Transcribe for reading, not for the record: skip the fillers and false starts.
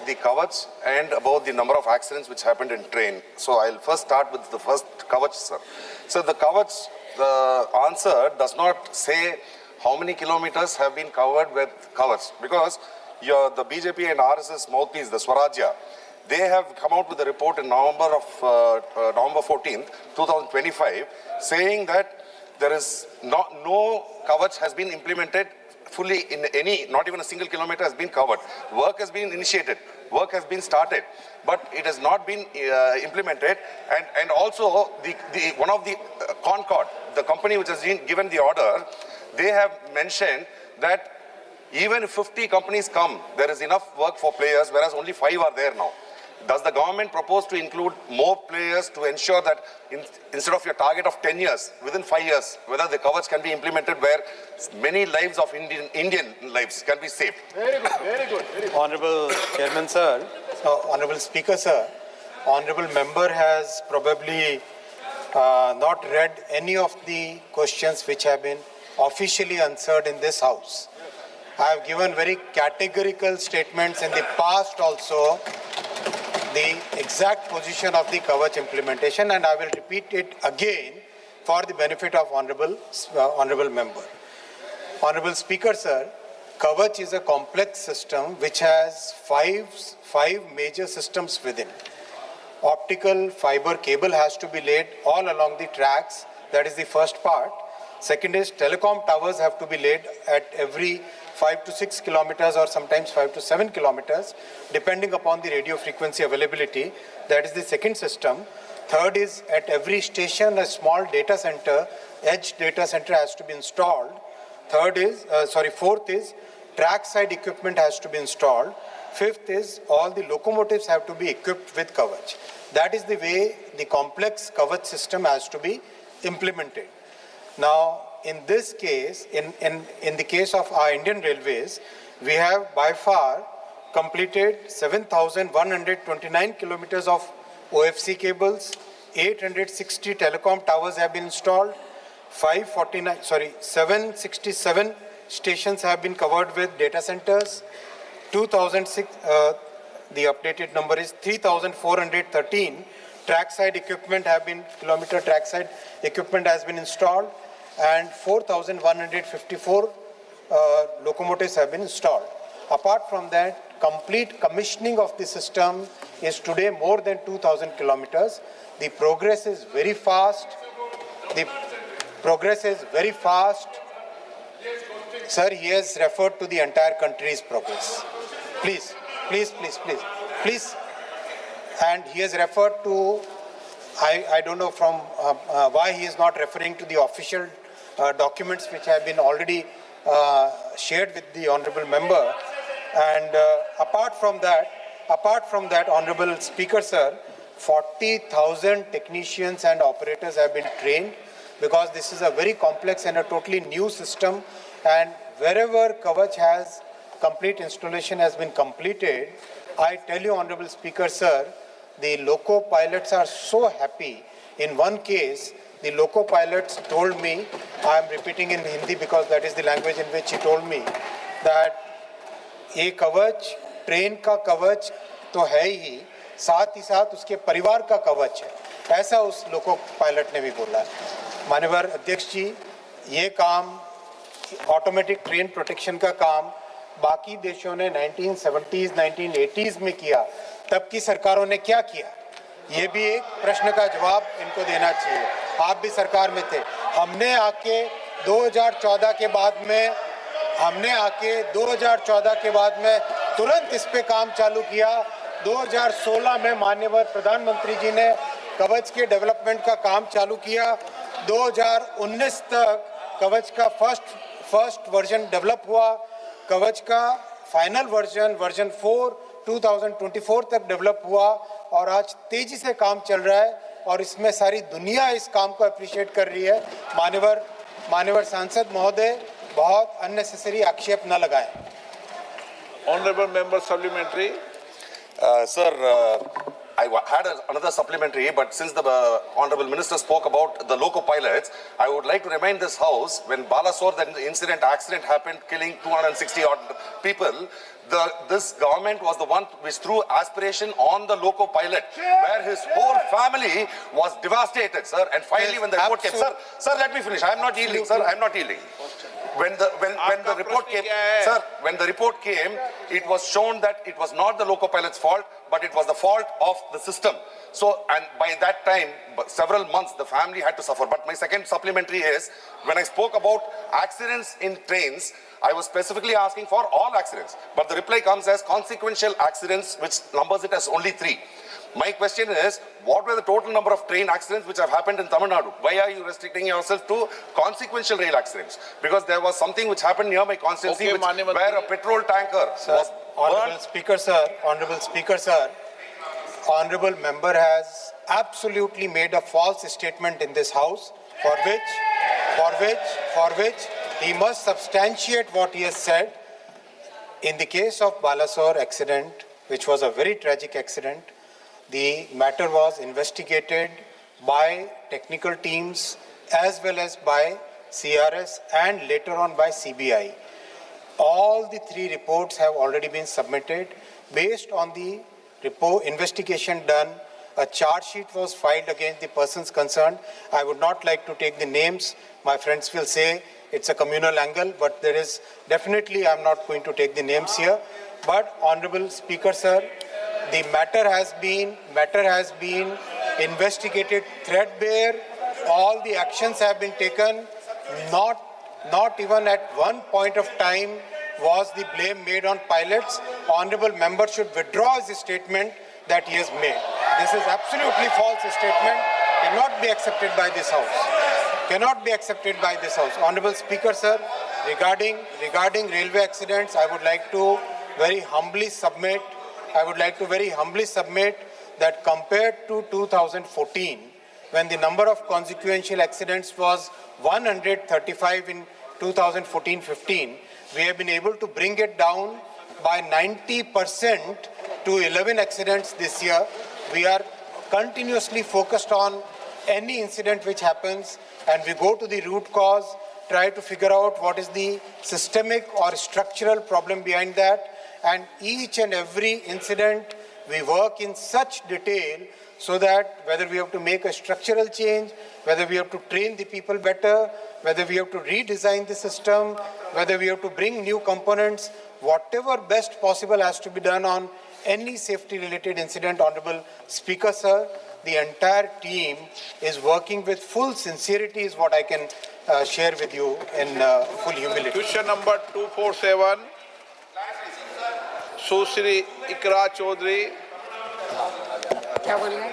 the Kavach and about the number of accidents which happened in train. So I'll first start with the first Kavach, sir. So the Kavach, the answer does not say how many kilometers have been covered with Kavach, because the BJP and RSS mouthpiece, the Swarajya, they have come out with a report in November 14th, 2025, saying that there is no Kavach has been implemented fully in any, not even a single kilometer has been covered. Work has been initiated, work has been started, but it has not been implemented. And also one of the Concord, the company which has been given the order, they have mentioned that even if 50 companies come, there is enough work for players, whereas only 5 are there now. Does the government propose to include more players to ensure that instead of your target of 10 years, within 5 years, whether the Kavach can be implemented where many lives of Indian lives can be saved? Very good, very good. Very good. Honorable Chairman, sir, Honorable Speaker, sir, Honorable Member has probably not read any of the questions which have been officially answered in this House. I have given very categorical statements in the past also, the exact position of the Kavach implementation, and I will repeat it again for the benefit of Honorable Member. Honorable Speaker, sir, Kavach is a complex system which has five major systems within. Optical fiber cable has to be laid all along the tracks. That is the first part. Second is telecom towers have to be laid at every 5 to 6 kilometers or sometimes 5 to 7 kilometers, depending upon the radio frequency availability. That is the second system. Third is at every station, a small data center, edge data center has to be installed. Fourth is trackside equipment has to be installed. Fifth is all the locomotives have to be equipped with Kavach. That is the way the complex Kavach system has to be implemented. Now, in this case, in the case of our Indian Railways, we have by far completed 7,129 kilometers of OFC cables, 860 telecom towers have been installed, 767 stations have been covered with data centers, 2006, the updated number is 3,413 trackside equipment kilometer trackside equipment has been installed, and 4,154 locomotives have been installed. Apart from that, complete commissioning of the system is today more than 2,000 kilometers. The progress is very fast. Sir, he has referred to the entire country's progress. Please. And he has referred to, I don't know from why he is not referring to the official documents which have been already shared with the Honorable Member. And apart from that, Honorable Speaker, sir, 40,000 technicians and operators have been trained, because this is a very complex and a totally new system. And wherever Kavach has complete installation has been completed, I tell you, Honorable Speaker, sir, the loco pilots are so happy. In one case, the loco pilots told me, I am repeating in Hindi because that is the language in which he told me, that ये कवच train का कवच तो है ही साथ उसके परिवार का कवच है, ऐसा उस लोको पायलट ने भी बोला। माननीय अध्यक्ष जी, ये काम ऑटोमेटिक ट्रेन प्रोटेक्शन का काम बाकी देशों ने 1970s 1980s में किया, तब की सरकारों ने क्या किया, ये भी एक प्रश्न का जवाब इनको देना चाहिए। आप भी सरकार में थे, हमने आके 2014 के बाद में तुरंत इस पे काम चालू किया। 2016 में माननीय प्रधानमंत्री जी ने कवच के डेवलपमेंट का काम चालू किया। 2019 तक कवच का फर्स्ट वर्जन डेवलप हुआ, कवच का फाइनल वर्जन 4 2024 तक डेवलप हुआ, और आज तेजी से काम चल रहा है, और इसमें सारी दुनिया इस काम को अप्रिशिएट कर रही है। माननीय सांसद महोदय, बहुत अननेसेसरी आक्षेप न लगाएं। Honorable Member Supplementary. Sir, had another supplementary, but since the Honorable Minister spoke about the loco pilots, I would like to remind this House, when Balasore, that accident happened, killing 260 odd people, this government was the one which threw aspiration on the loco pilot, where his whole family was devastated, sir. And finally, when the report came, sir, let me finish. I am not yielding, sir. I am not yielding. When the report came, sir, when the report came, it was shown that it was not the loco pilot's fault, but it was the fault of the system. So, and by that time, several months, the family had to suffer. But my second supplementary is, when I spoke about accidents in trains, I was specifically asking for all accidents. But the reply comes as consequential accidents, which numbers it as only 3. My question is, what were the total number of train accidents which have happened in Tamil Nadu? Why are you restricting yourself to consequential rail accidents? Because there was something which happened near my constituency, where a petrol tanker was Honorable burnt. Speaker, sir. Honorable Speaker, sir. Honorable member has absolutely made a false statement in this House, for which he must substantiate what he has said. In the case of Balasore accident, which was a very tragic accident, the matter was investigated by technical teams as well as by CRS and later on by CBI. All the 3 reports have already been submitted. Based on the investigation done, a charge sheet was filed against the persons concerned. I would not like to take the names. My friends will say it's a communal angle, but there is definitely, I'm not going to take the names here. But Honorable Speaker, sir, the matter has been investigated threadbare. All the actions have been taken. Not even at one point of time was the blame made on pilots. Honorable member should withdraw his statement that he has made. This is absolutely false statement. Cannot be accepted by this House. Cannot be accepted by this House. Honorable Speaker, sir, regarding railway accidents, I would like to very humbly submit that compared to 2014, when the number of consequential accidents was 135 in 2014-15, we have been able to bring it down by 90% to 11 accidents this year. We are continuously focused on any incident which happens, and we go to the root cause, try to figure out what is the systemic or structural problem behind that. And each and every incident, we work in such detail so that whether we have to make a structural change, whether we have to train the people better, whether we have to redesign the system, whether we have to bring new components, whatever best possible has to be done on any safety-related incident. Honorable Speaker, sir, the entire team is working with full sincerity is what I can share with you in full humility. Question number 247, Susri Ikra Chaudhary. क्या बोलना है?